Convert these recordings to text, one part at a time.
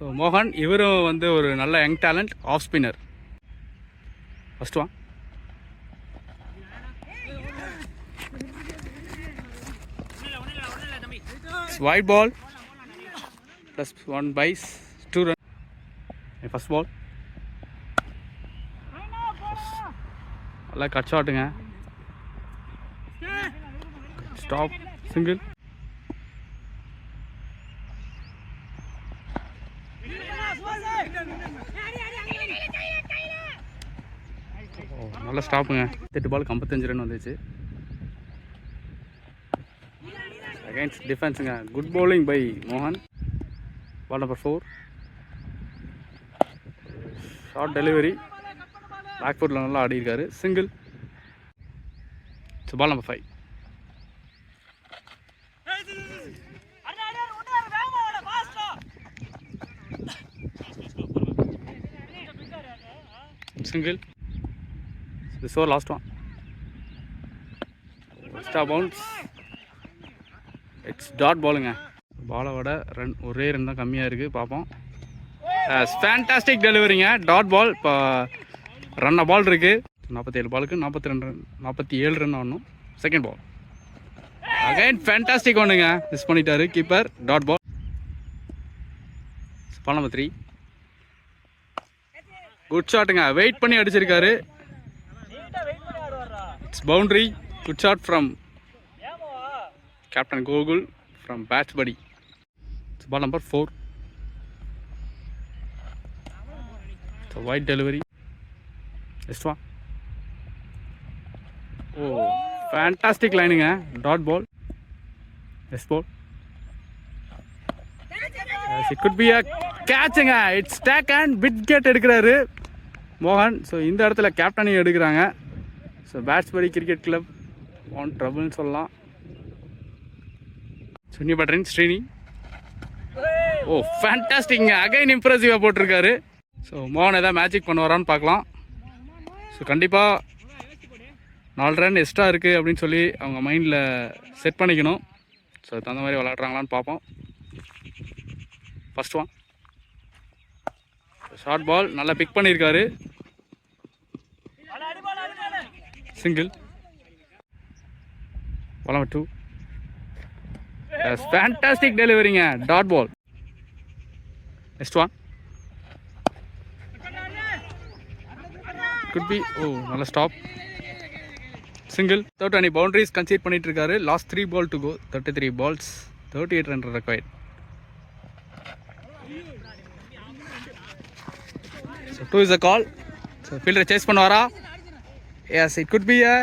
So மோகன் இவரும் வந்து ஒரு நல்ல young talent off spinner. First one white ball plus 1 base 2 run. First ball நல்லா கட் ஷாட்டுங்க. Stop single. நல்லா ஸ்டாப்புங்க. 8 பால் 55 ரன் வந்துச்சு. Against defense, good bowling by Mohan. Ball number 4. Short delivery. Back foot la nalla aadi irukkaru. Single. So ball number 5. Single. This was last one. Extra bounce. It's dot பாலுங்க. பாலை விட run ஒரே run தான் கம்மியாக இருக்குது. பார்ப்போம். Fantastic டெலிவரிங்க. Dot ball. இப்போ ரன்ன பால் இருக்குது. 47 பாலுக்கு 42 ரன் 47 ரன் ஆடணும். செகண்ட் பால் அகைன் ஃபேண்டாஸ்டிக் ஒன்றுங்க. மிஸ் பண்ணிட்டாரு keeper. Dot ball. Ball number 3. Good ஷாட்டுங்க. வெயிட் பண்ணி அடிச்சிருக்காரு. It's boundary. Good shot from Captain Gogul from Batch Buddy. It's ball number 4. It's a wide delivery. Next one. Oh, fantastic lining, dot ball. Next ball. Yes, it could be a catching. It's stack and wicket எடுக்கிறாரு மோகன். So இந்த இடத்துல கேப்டனையும் எடுக்கிறாங்க. So batch படி cricket club on ட்ரபிள்னு சொல்லலாம். சுன்னி பட்ரின் ஸ்ரீனி. ஓ ஃபேண்டாஸ்டிக்ங்க. Again இம்ப்ரெசிவாக போட்டிருக்காரு. So மோகன் எதாவது மேஜிக் பண்ண வரான்னு பார்க்கலாம். ஸோ கண்டிப்பாக 4 ரன் எக்ஸ்ட்ரா இருக்குது அப்படின்னு சொல்லி அவங்க மைண்டில் செட் பண்ணிக்கணும். ஸோ அதுக்கு தகுந்த மாதிரி விளாட்றாங்களான்னு பார்ப்போம். ஃபஸ்ட் ஒன் ஷார்ட் பால் நல்லா பிக் பண்ணியிருக்காரு. சிங்கிள். Ball number 2. ஃபேண்டாஸ்டிக் டெலிவரிங்க. Dot ball. Next one could be. ஓ நல்ல stop. Single. Without any boundaries concede பண்ணிட்டு இருக்காரு. Last 3 ball to go. 33 balls 38 run required. So 2 is a call. So ஃபீல்டரை chase பண்ணுவாரா? Yes, it could be a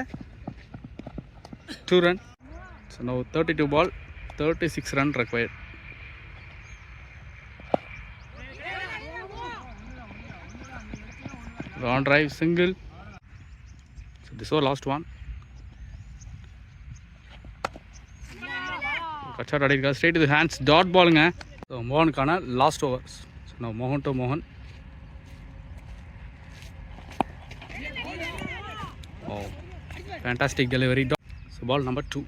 2 run. So no 32 ball 36 run required. Long drive single. So this was last one. Catch out adika straight to the hands. Dot ball nga. So Mohan kana last overs. So now Mohan to Mohan. Oh, fantastic delivery. So ball number 2.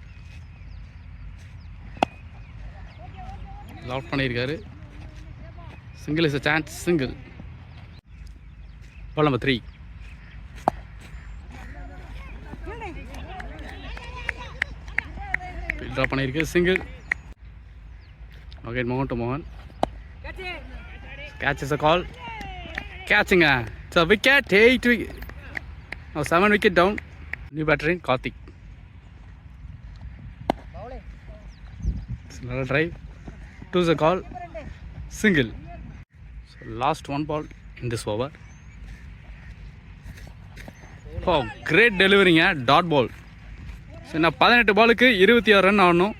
Lock பண்ணியிருக்காரு. Single is a chance. Single. Ball number 3. Field drop பண்ணியிருக்கு. Single. Okay மோகன் to மோகன். Catch is a call. கேட்சுங்க. It's a wicket. 8 wicket. Now 7 wicket down. New batter in Karthik. It's another drive. 2 is a call. Single. So last 1 ball in this over. Oh, great delivering. Dot ball. So now 18 பாலுக்கு 26 run ஆடணும்.